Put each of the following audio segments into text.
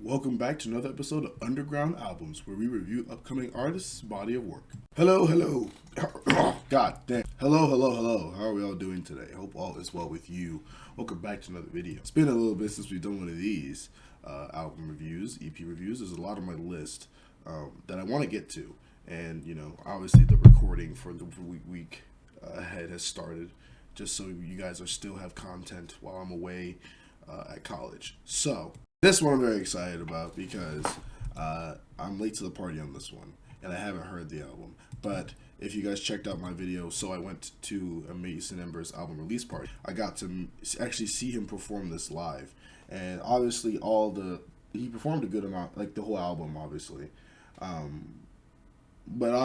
Welcome back to another episode of Underground Albums, where we review upcoming artists' body of work. Hello. God damn. Hello. How are we all doing today? Hope all is well with you. Welcome back to another video. It's been a little bit since we've done one of these album reviews, EP reviews. There's a lot on my list that I want to get to. And, you know, obviously the recording for the week ahead has started, just so you guys still have content while I'm away at college. So this one I'm very excited about because I'm late to the party on this one, and I haven't heard the album. But if you guys checked out my video, so I went to a Mason Embers album release party. I got to actually see him perform this live, and obviously he performed a good amount, like the whole album, obviously. But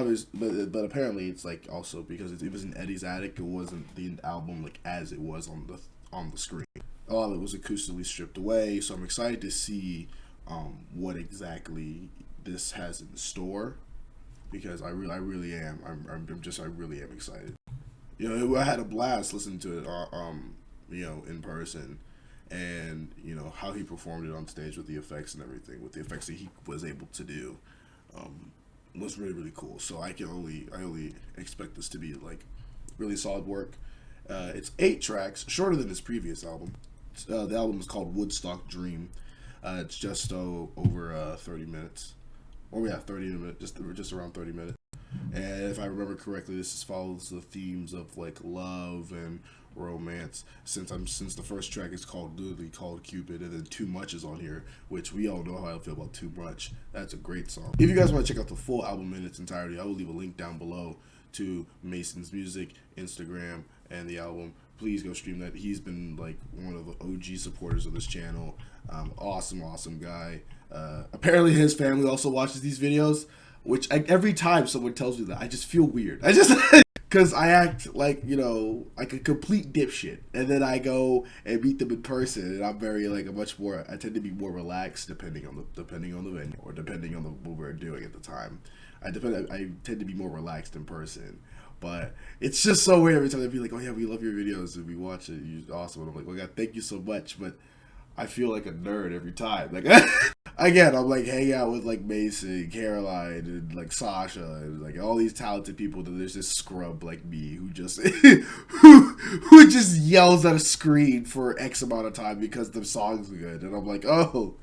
apparently it's like also because it was in Eddie's attic, it wasn't the album like as it was on the screen. All it was acoustically stripped away, so I'm excited to see what exactly this has in store, because I really am. I really am excited. You know, I had a blast listening to it, you know, in person, and you know how he performed it on stage with the effects and everything, with the effects that he was able to do, was really cool. So I only expect this to be like really solid work. It's 8 tracks, shorter than his previous album. The album is called Woodstock Dream. It's just over 30 minutes. Or yeah, 30 minutes, just around 30 minutes. And if I remember correctly, this follows the themes of like love and romance. Since the first track is literally called Cupid, and then Too Much is on here, which we all know how I feel about Too Much. That's a great song. If you guys want to check out the full album in its entirety, I will leave a link down below to Mason's music, Instagram, and the album. Please go stream that. He's been like one of the OG supporters of this channel. Awesome guy. Apparently his family also watches these videos, which every time someone tells me that, I just feel weird. Because I act like, you know, like a complete dipshit, and then I go and meet them in person, and I'm very like I tend to be more relaxed depending on the venue, or depending on what we're doing at the time. I tend to be more relaxed in person. But it's just so weird every time they'd be like, oh yeah, we love your videos and we watch it, you're awesome. And I'm like, well, God, thank you so much. But I feel like a nerd every time. Like, again, I'm like hanging out with like Mason, Caroline, and like Sasha, and like all these talented people. That there's this scrub like me who just who just yells at a screen for X amount of time because the song's good. And I'm like, oh,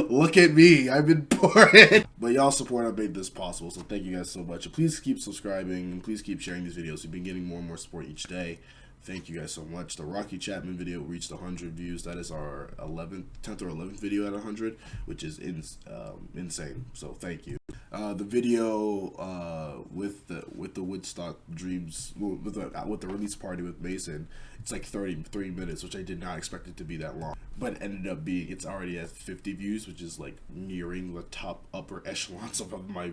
look at me, I've been pouring. But y'all support have made this possible, so thank you guys so much. And please keep subscribing, and please keep sharing these videos. We've been getting more and more support each day. Thank you guys so much. The Rocky Chapman video reached 100 views. That is our 10th or 11th video at 100, which is insane. So thank you. The video with the Woodstock Dreams, with the release party with Mason, it's like 33 minutes, which I did not expect it to be that long. But it ended up being, it's already at 50 views, which is like nearing the upper echelons of my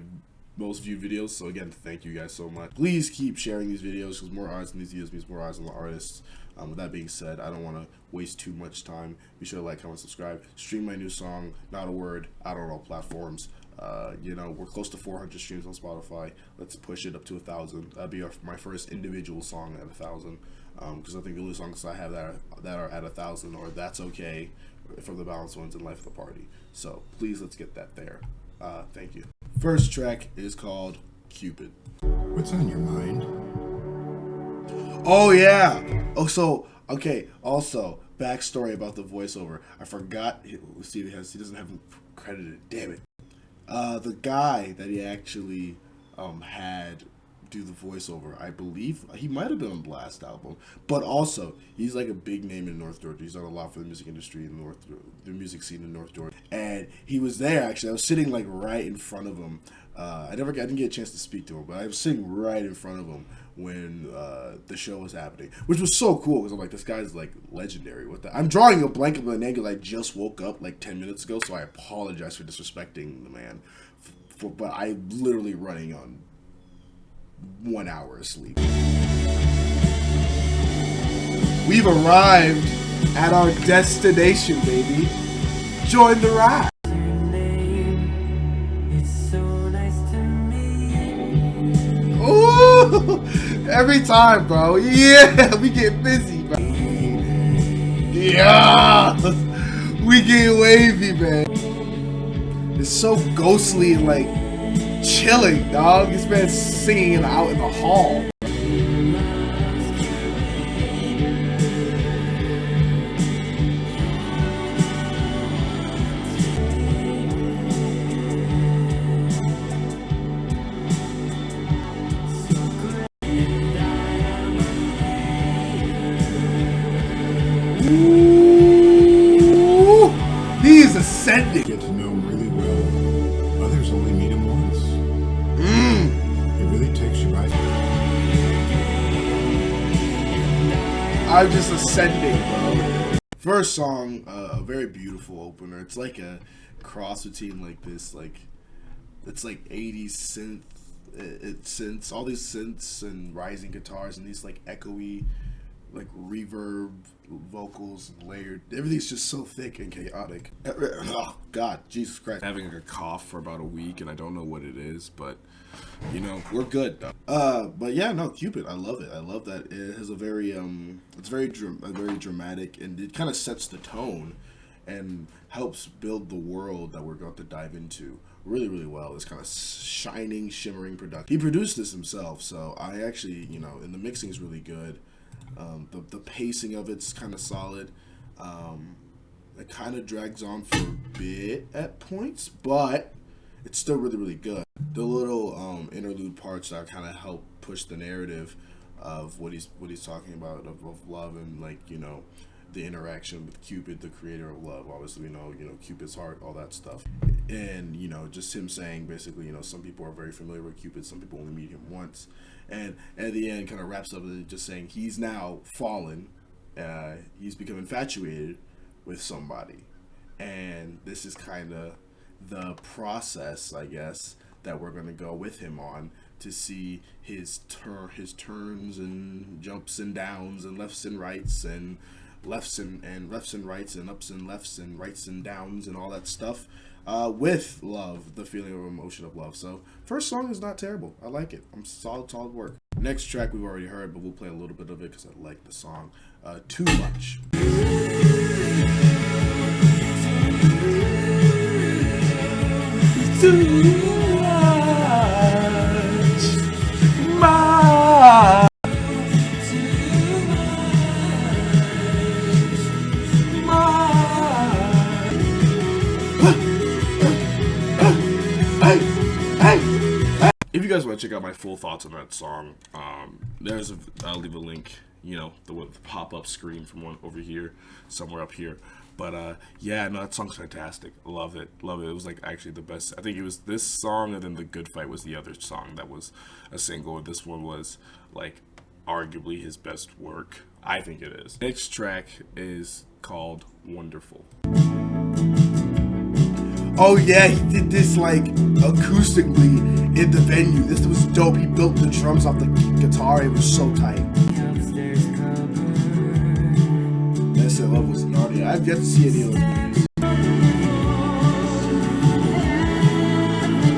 most viewed videos. So again, thank you guys so much. Please keep sharing these videos, because more eyes on these videos means more eyes on the artists. With that being said, I don't want to waste too much time. Be sure to like, comment, subscribe. Stream my new song, Not a Word, out on all platforms. You know, we're close to 400 streams on Spotify. Let's push it up to 1,000. That'd be my first individual song at 1,000. Because I think the only songs I have that are at 1,000 or That's Okay from the Balanced Ones and Life of the Party. So please, let's get that there. Thank you. First track is called Cupid. What's on your mind? Oh yeah. Okay. Also, backstory about the voiceover. I forgot. See, he doesn't have him credited. Damn it. The guy that he actually had do the voiceover, I believe he might have been on the last album, but also he's like a big name in North Georgia. He's done a lot for the music industry in the music scene in North Georgia, and he was there actually. I was sitting like right in front of him. I didn't get a chance to speak to him, but I was sitting right in front of him when the show was happening, which was so cool because I'm like, this guy's like legendary. I'm drawing a blank of the name because I just woke up like 10 minutes ago, so I apologize for disrespecting the man. But I'm literally running on 1 hour of sleep. We've arrived at our destination, baby. Join the ride. Ooh, every time, bro. Yeah, we get busy, bro. Yeah, we get wavy, man. It's so ghostly and like chilling, dog. This man's singing out in the hall. Ooh, he is ascending. Get to know him really well. Others only meet him once. It really takes you by. I'm just ascending, bro. First song, a very beautiful opener. It's like a cross between like this, like it's like 80s synth, synths, all these synths and rising guitars and these like echoey, like reverb vocals and layered. Everything's just so thick and chaotic. Oh God, Jesus Christ! Having a cough for about a week and I don't know what it is, but you know we're good. But yeah, no, Cupid. I love it. I love that it has a very it's very dramatic and it kind of sets the tone and helps build the world that we're going to dive into really, really well. This kind of shining, shimmering production. He produced this himself, so I actually, you know, and the mixing is really good. The pacing of it's kind of solid. It kind of drags on for a bit at points, but it's still really, really good. The little interlude parts that kind of help push the narrative of what he's talking about of love and like, you know, the interaction with Cupid, the creator of love. Obviously, we know, you know, Cupid's heart, all that stuff. And, you know, just him saying basically, you know, some people are very familiar with Cupid, some people only meet him once. And at the end kind of wraps up with just saying he's now fallen. He's become infatuated with somebody. And this is kind of the process, I guess, that we're going to go with him on to see his turns and jumps and downs and lefts and rights and lefts and rights and ups and lefts and rights and downs and all that stuff with love, the feeling or emotion of love. So first song is not terrible. I like it. Solid work. Next track we've already heard, but we'll play a little bit of it because I like the song. Too Much. Too much. If you guys want to check out my full thoughts on that song, I'll leave a link, you know, the pop-up screen from one over here, somewhere up here. But yeah, no, that song's fantastic. Love it. It was like actually the best. I think it was this song and then The Good Fight was the other song that was a single. This one was like arguably his best work. I think it is. Next track is called Wonderful. Oh yeah, he did this like acoustically in the venue. This was dope. He built the drums off the guitar. It was so tight. That level was naughty. I've yet to see any of those movies.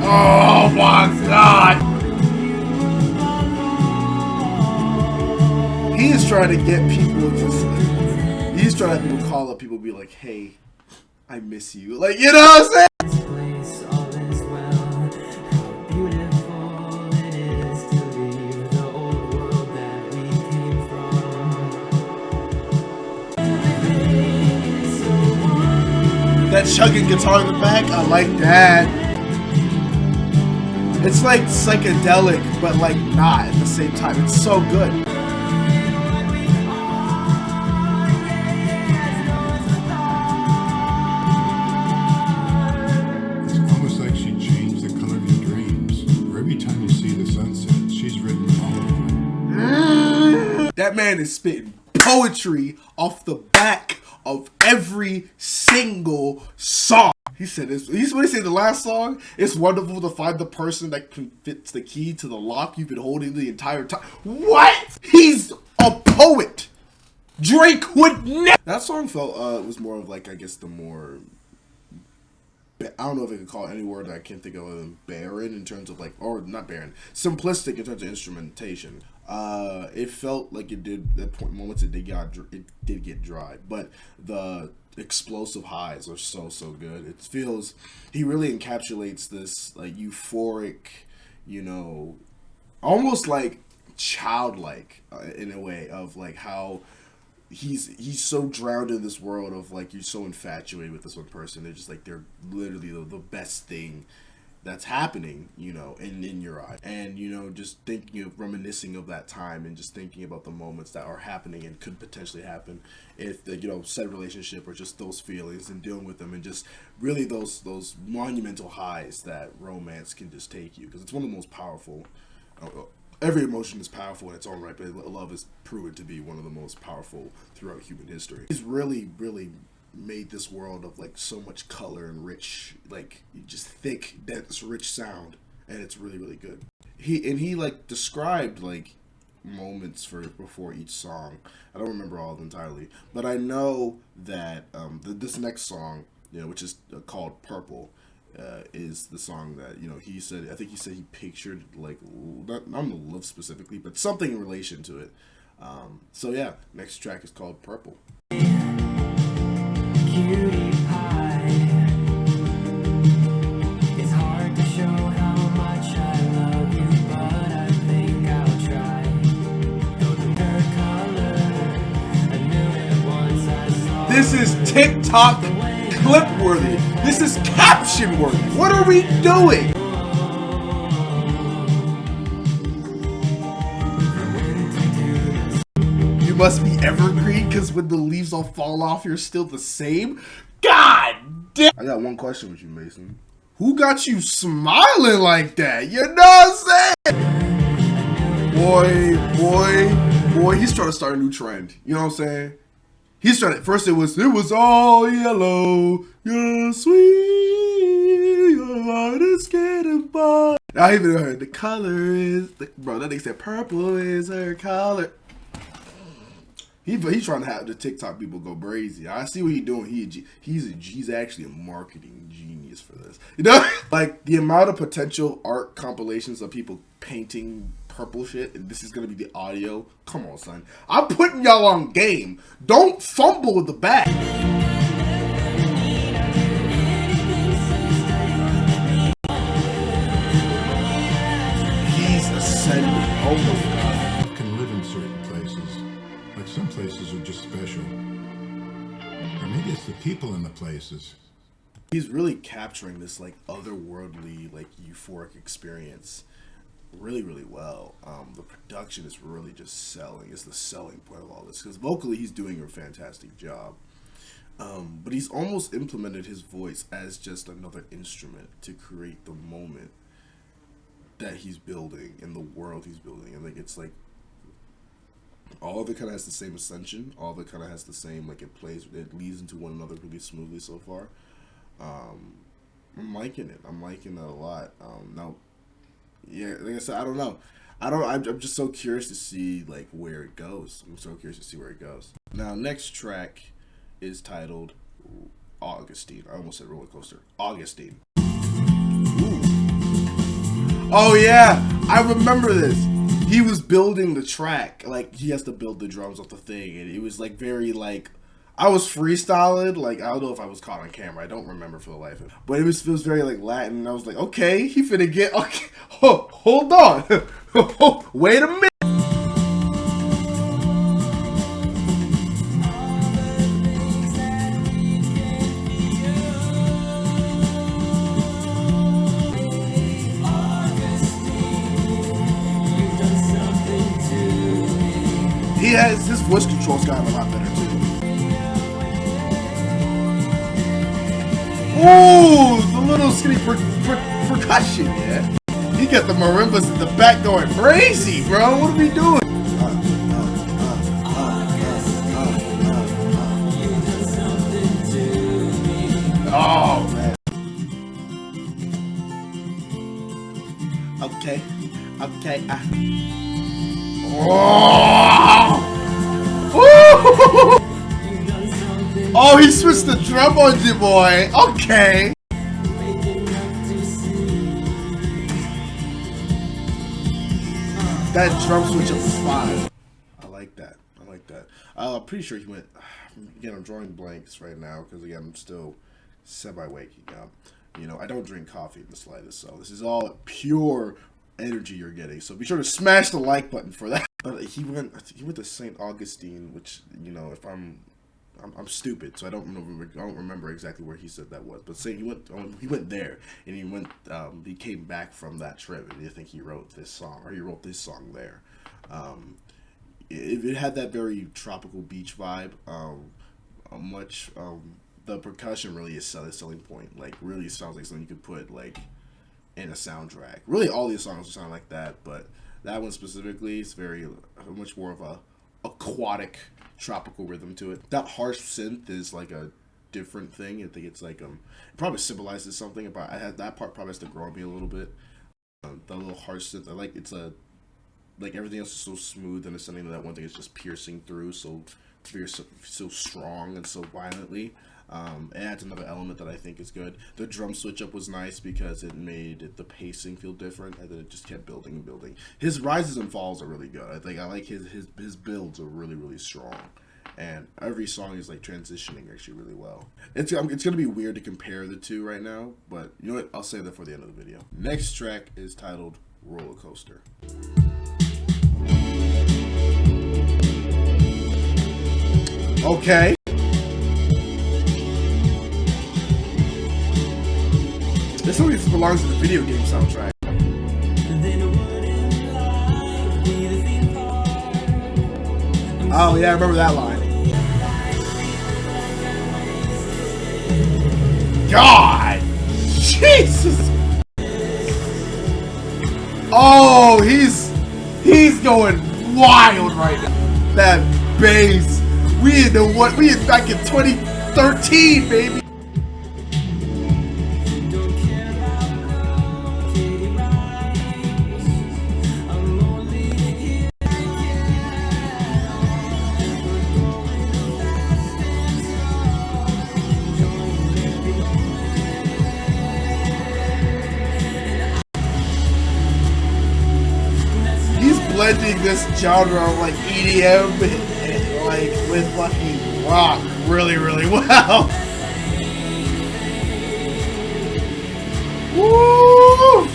Oh my God! He is trying to get people he's trying to have people call up people be like, hey, I miss you. Like, you know what I'm saying? That chugging guitar in the back, I like that. It's like psychedelic, but like not at the same time. It's so good. It's almost like she changed the color of your dreams. Where every time you see the sunset, she's written all over it. That man is spitting poetry off the back of every single song. He said this. He's what he said the last song. It's wonderful to find the person that can fits the key to the lock you've been holding the entire time. What? He's a poet. Drake would never. That song felt was more of like, I guess, the more, I don't know if I could call it any word that I can't think of other than barren in terms of like, or not barren, simplistic in terms of instrumentation. It felt like it did at moments it did get dry, but the explosive highs are so good. It feels he really encapsulates this like euphoric, you know, almost like childlike in a way of like how he's so drowned in this world of like you're so infatuated with this one person. They're just like they're literally the best thing that's happening, you know, in your eyes. And, you know, just thinking of reminiscing of that time and just thinking about the moments that are happening and could potentially happen if the, you know, said relationship or just those feelings and dealing with them and just really those monumental highs that romance can just take you, because it's one of the most powerful. Every emotion is powerful in its own right, but love is proven to be one of the most powerful throughout human history. It's really made this world of like so much color and rich, like just thick, dense, rich sound, and it's really good. He like described like moments for before each song. I don't remember all of them entirely, but I know that this next song, you know, which is called Purple, is the song that, you know, he said, I think he said he pictured like not the love specifically, but something in relation to it. So yeah, next track is called Purple. Cutie pie. It's hard to show how much I love you, but I think I'll try. Golden hair color, I knew it once I saw. This is TikTok clip worthy. This is caption worthy. What are we doing? You must be evergreen because when the leaves all fall off, you're still the same. God damn. I got one question with you, Mason. Who got you smiling like that? You know what I'm saying? Boy, he's trying to start a new trend. You know what I'm saying? He's trying to, first it was all yellow, you're sweet, your heart is getting by. I even heard the color is, bro, that nigga said purple is her color. He's trying to have the TikTok people go crazy. I see what he's doing. He's actually a marketing genius for this. You know, like the amount of potential art compilations of people painting purple shit, and this is gonna be the audio. Come on, son. I'm putting y'all on game. Don't fumble with the bat. He's ascending. Oh my God. You can live in certain places, like some places are just special. Or maybe it's the people in the places. He's really capturing this like otherworldly, like euphoric experience really well. The production is really just selling. It's the selling point of all this, because vocally he's doing a fantastic job. But he's almost implemented his voice as just another instrument to create the moment that he's building in the world he's building. And like it's like all of it kind of has the same ascension. All of it kind of has the same, like it leads into one another really smoothly so far. I'm liking it. I'm liking that a lot. Now, yeah, like I said, I don't know. I'm just so curious to see like where it goes. I'm so curious to see where it goes. Now, next track is titled Augustine. I almost said roller coaster. Augustine. Ooh. Oh yeah, I remember this. He was building the track, like he has to build the drums off the thing, and it was like very like I was freestyling. Like I don't know if I was caught on camera. I don't remember for the life of it. But it was very like Latin. And I was like, okay, he finna get okay. Oh, hold on, wait a minute. He has his voice control's gotten a lot better too. Ooh, the little skinny percussion, yeah. He got the marimbas in the back going crazy, bro. What are we doing? Oh man. Okay. Oh, he switched the drum on you, boy. Okay. That drum switch up was fine. I like that. I'm pretty sure he went. again, I'm drawing blanks right now because again, I'm still semi-waking up. You know, I don't drink coffee in the slightest, so this is all pure energy you're getting. So be sure to smash the like button for that. But he went to St. Augustine, which, you know, if I'm stupid, so I don't remember exactly where he said that was. But say he went there, and he came back from that trip, and I think he wrote this song, or he wrote this song there. It had that very tropical beach vibe. The percussion really is the selling point. Like, really sounds like something you could put like in a soundtrack. Really, all these songs sound like that, but that one specifically is very much more of a aquatic, tropical rhythm to it. That harsh synth is like a different thing. I think it's like it probably symbolizes something. But that part probably has to grow on me a little bit. The little harsh synth, I like like everything else is so smooth, and it's something that one thing is just piercing through so strong and so violently. It adds another element that I think is good. The drum switch up was nice because it made the pacing feel different, and then it just kept building and building. His rises and falls are really good. I like his builds are really, really strong, and every song is like transitioning actually really well. It's gonna be weird to compare the two right now, but you know what? I'll save that for the end of the video. Next track is titled Roller Coaster. Okay. This song belongs to the video game soundtrack. Oh yeah, I remember that line. God! Jesus! Oh, he's going wild right now. That bass. We in back in 2013, baby. Blending this genre of like EDM and, like with fucking rock really, really well. Woo!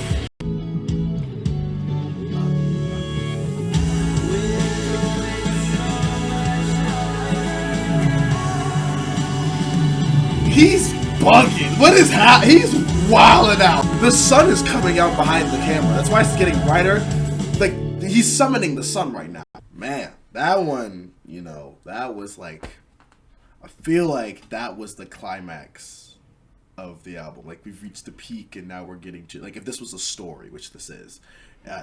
He's bugging. What is he's wilding out. The sun is coming out behind the camera. That's why it's getting brighter. Like, he's summoning the sun right now. Man, that one, you know, that was like, I feel like that was the climax of the album. Like, we've reached the peak, and now we're getting to, like, if this was a story, which this is,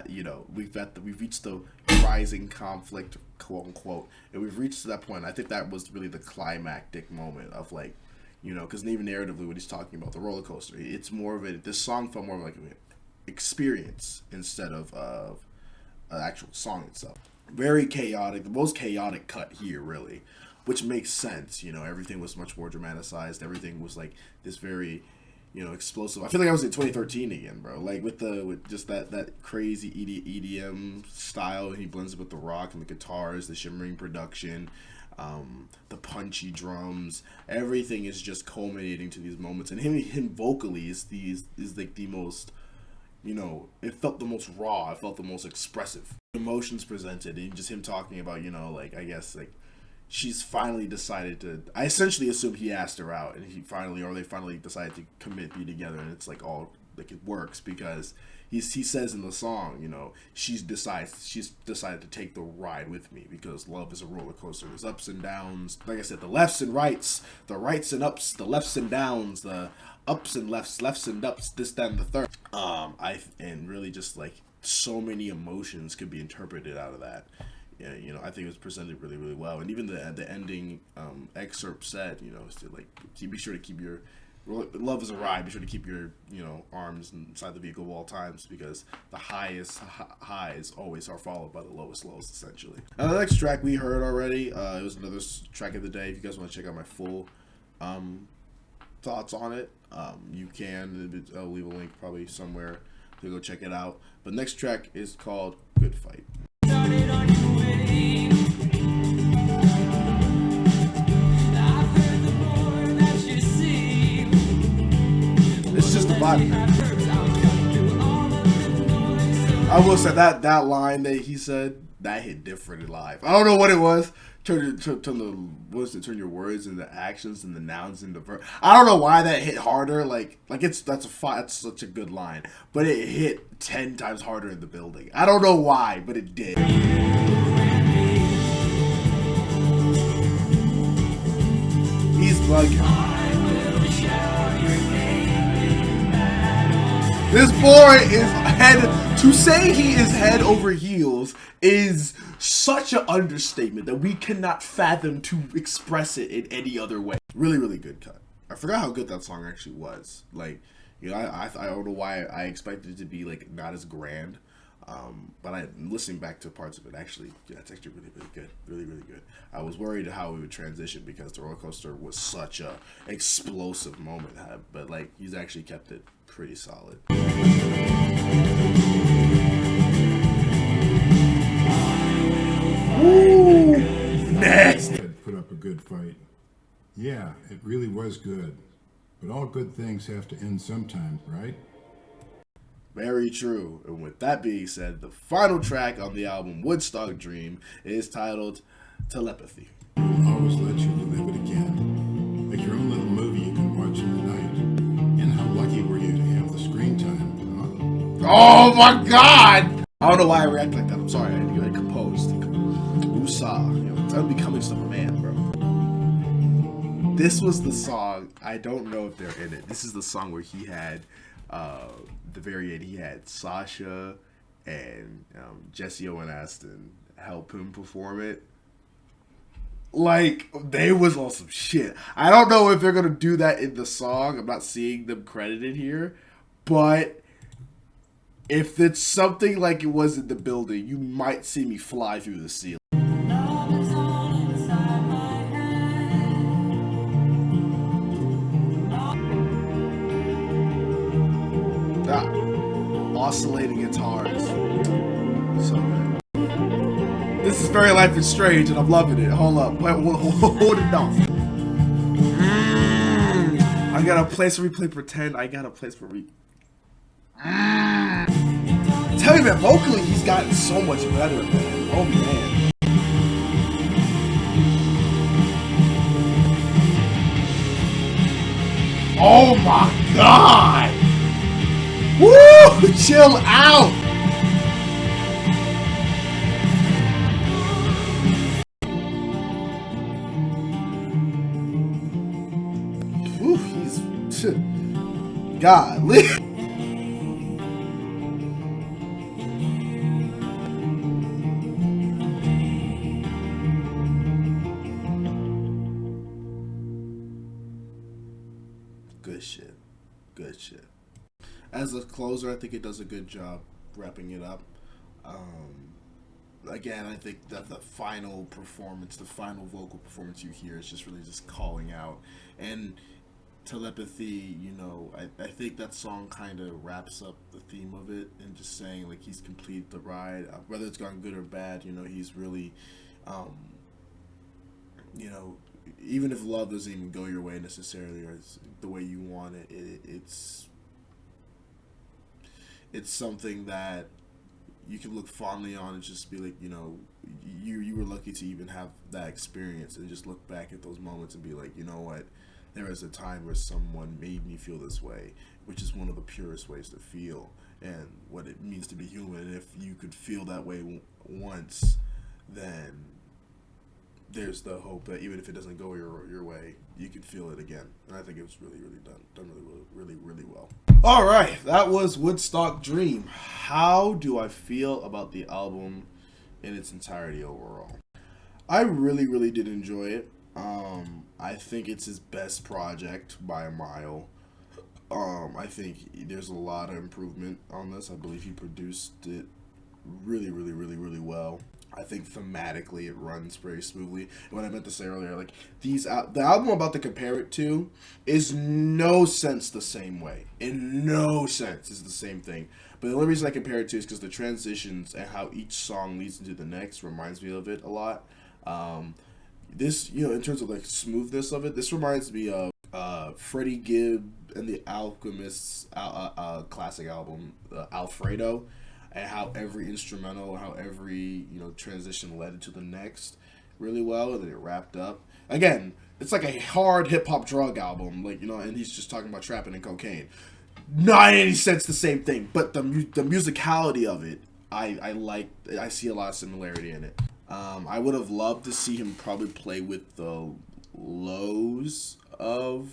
you know, we've reached the rising conflict, quote unquote, and we've reached to that point. I think that was really the climactic moment of, like, you know, because even narratively, what he's talking about, the roller coaster, it's more of this song felt more like an experience instead of an actual song itself. Very chaotic, the most chaotic cut here, really, which makes sense. You know, everything was much more dramatized. Everything was like this very, you know, explosive. I feel like I was in 2013 again, bro. Like with just that crazy EDM style, and he blends it with the rock and the guitars, the shimmering production, the punchy drums. Everything is just culminating to these moments, and him vocally is like the most. You know, it felt the most raw. It felt the most expressive. Emotions presented, and just him talking about, you know, like, I guess, like, she's finally decided to, I essentially assume he asked her out, and they finally decided to commit, be together, and it's like all, like, it works, because he says in the song, you know, she's decided to take the ride with me, because love is a roller coaster. There's ups and downs. Like I said, the lefts and rights, the rights and ups, the lefts and downs, the ups and lefts and ups, this, that, and the third. And really just like so many emotions could be interpreted out of that. Yeah, you know, I think it was presented really, really well. And even the ending excerpt said, you know, like, be sure to keep your love is a ride. Be sure to keep your, you know, arms inside the vehicle at all times, because the highest highs always are followed by the lowest lows, essentially. The next track we heard already. It was another track of the day. If you guys want to check out my full thoughts on it, you can. I'll leave a link probably somewhere to go check it out. But next track is called Good Fight. Started on your way. god. I will say that line that he said, that hit different in live. I don't know what it was. Turn your words into actions and the nouns into verbs. I don't know why that hit harder. That's such a good line, but it hit 10 times harder in the building. I don't know why, but it did. He's bugging. This boy is to say he is head over heels is such an understatement that we cannot fathom to express it in any other way. Really, really good cut. I forgot how good that song actually was. I don't know why I expected it to be not as grand. But I'm listening back to parts of it. Actually, yeah, it's actually really, really good. Really, really good. I was worried how we would transition because the roller coaster was such a explosive moment. But he's actually kept it pretty solid. Ooh, next. Put up a good fight. Yeah, it really was good. But all good things have to end sometime, right? Very true. And with that being said, the final track on the album Woodstock Dream is titled Telepathy. I'll always let you relive it again. Like your own little movie you can watch in the night. And how lucky were you to have the screen time, huh? Oh my god! I don't know why I react like that. I'm sorry. I had to get composed. Woosah. It's unbecoming stuff of a man, bro. This was the song. I don't know if they're in it. This is the song where he had the very end, he had Sasha and Jesse Owen Aston help him perform it. They was on some shit. I don't know if they're gonna do that in the song. I'm not seeing them credited here, but if it's something like it was in the building, you might see me fly through the ceiling. Oscillating guitars. So good. This is very Life is Strange and I'm loving it. Hold up. Hold it down. I got a place where we play pretend. I got a place where we... Tell you, man, vocally he's gotten so much better, man. Oh, man. Oh, my God. Woo! Chill out! Woo, he's... Golly. Good shit. Good shit. As a closer, I think it does a good job wrapping it up. Again, I think that the final performance, the final vocal performance you hear is just really just calling out. And Telepathy, I think that song kind of wraps up the theme of it and just saying, he's completed the ride. Whether it's gone good or bad, he's really, even if love doesn't even go your way necessarily or it's the way you want it, it's something that you can look fondly on and just be like, you were lucky to even have that experience and just look back at those moments and be like, you know what, there was a time where someone made me feel this way, which is one of the purest ways to feel and what it means to be human. And if you could feel that way once, then there's the hope that even if it doesn't go your way, you can feel it again. And I think it was really, really done really well. All right, that was Woodstock Dream. How do I feel about the album in its entirety overall? I really, really did enjoy it. I think it's his best project by a mile. I think there's a lot of improvement on this. I believe he produced it really, really, really, really well. I think thematically it runs very smoothly. And what I meant to say earlier, the album I'm about to compare it to is no sense the same way. In no sense is the same thing. But the only reason I compare it to is because the transitions and how each song leads into the next reminds me of it a lot. This, in terms of smoothness of it, this reminds me of Freddie Gibb and the Alchemists classic album, Alfredo, and how every instrumental, how every transition led into the next really well, and then it wrapped up. Again, it's like a hard hip hop drug album, and he's just talking about trapping and cocaine. Not in any sense the same thing, but the musicality of it, I like. I see a lot of similarity in it. I would have loved to see him probably play with the lows of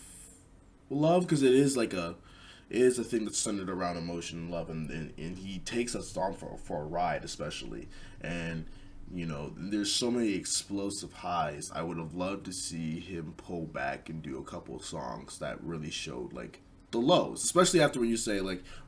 love, because it is a thing that's centered around emotion and love, and he takes us on for a ride, especially. And there's so many explosive highs. I would have loved to see him pull back and do a couple of songs that really showed the lows, especially after when you say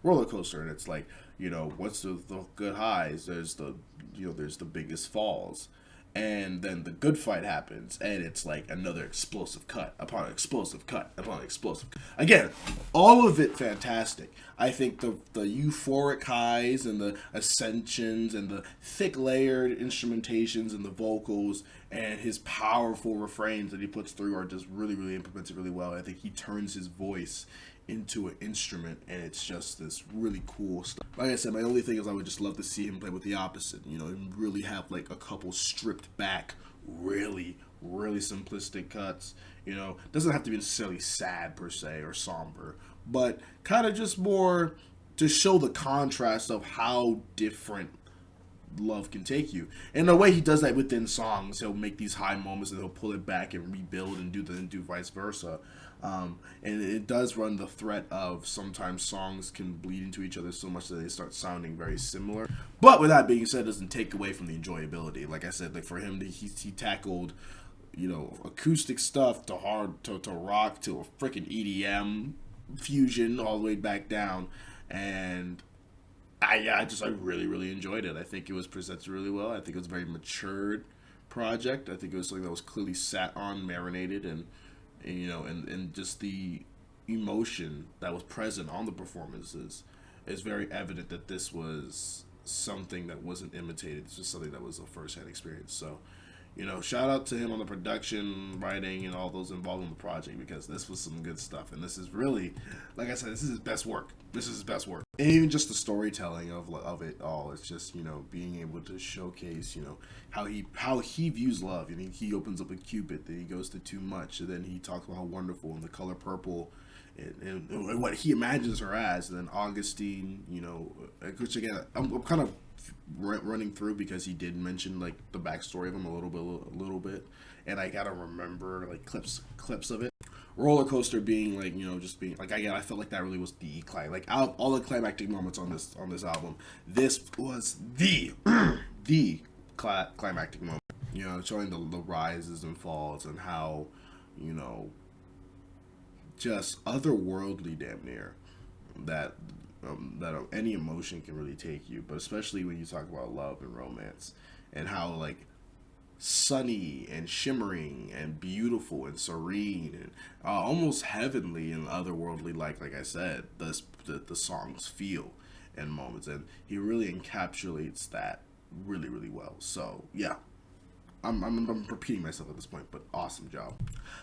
roller coaster, and it's what's the good highs? There's the biggest falls, and then the good fight happens, and it's another explosive cut upon explosive cut upon explosive. Again, all of it fantastic. I think the euphoric highs and the ascensions and the thick layered instrumentations and the vocals and his powerful refrains that he puts through are just really, really implemented really well. I think he turns his voice into an instrument, and it's just this really cool stuff. Like I said, my only thing is I would just love to see him play with the opposite, and really have a couple stripped back, really, really simplistic cuts. Doesn't have to be necessarily sad per se or somber, but kind of just more to show the contrast of how different love can take you. And the way he does that within songs, he'll make these high moments and he'll pull it back and rebuild and do vice versa. And it does run the threat of sometimes songs can bleed into each other so much that they start sounding very similar. But with that being said, it doesn't take away from the enjoyability. Like I said, for him, he tackled acoustic stuff to hard to rock to a freaking EDM fusion all the way back down, and I really, really enjoyed it. I think it was presented really well. I think it was a very matured project. I think it was something that was clearly sat on, marinated, and just the emotion that was present on the performances is very evident that this was something that wasn't imitated. It's just something that was a first-hand experience. So, shout out to him on the production, writing, and all those involved in the project, because this was some good stuff. And this is really, like I said, this is his best work. This is his best work. And even just the storytelling of it all, it's just, being able to showcase, how he views love. He opens up a Cupid, then he goes to too much, and then he talks about how wonderful and the color purple and what he imagines her as. And then Augustine, which again, I'm kind of running through because he did mention the backstory of him a little bit, and I gotta remember clips of it. Roller coaster being just being again, I felt like that really was the out of all the climactic moments on this album, this was the climactic moment. Showing the rises and falls and how just otherworldly damn near that any emotion can really take you, but especially when you talk about love and romance, and how sunny and shimmering and beautiful and serene and almost heavenly and otherworldly, like I said, the songs feel in moments, and he really encapsulates that really, really well. So yeah, I'm repeating myself at this point, but awesome job.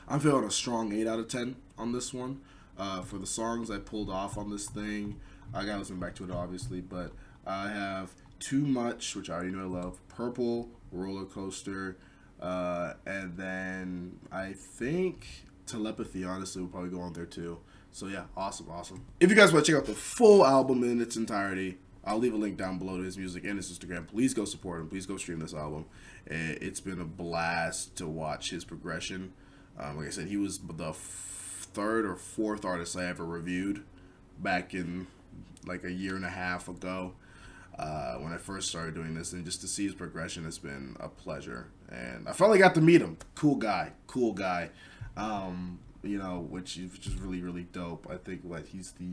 I'm feeling a strong 8 out of 10 on this one. For the songs I pulled off on this thing, I gotta listen back to it obviously, but I have Too Much, which I already know I love, Purple, Roller Coaster, and then I think Telepathy, honestly, will probably go on there too. So yeah, awesome. If you guys want to check out the full album in its entirety, I'll leave a link down below to his music and his Instagram. Please go support him. Please go stream this album. It's been a blast to watch his progression. Like I said, he was the third or fourth artist I ever reviewed back in a year and a half ago, when I first started doing this, and just to see his progression has been a pleasure. And I finally got to meet him. Cool guy. Which is really, really dope. I think he's the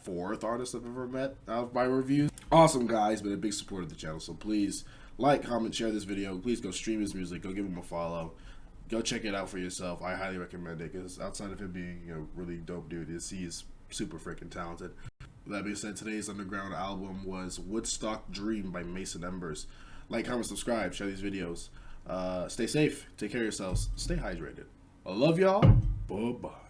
fourth artist I've ever met out of my reviews. Awesome guy. He's been a big supporter of the channel. So please like, comment, share this video. Please go stream his music. Go give him a follow. Go check it out for yourself. I highly recommend it, because outside of him being really dope dude, he is super freaking talented. That being said, today's underground album was Woodstock Dream by Mason Embers. Like, comment, subscribe, share these videos. Stay safe. Take care of yourselves. Stay hydrated. I love y'all. Bye-bye.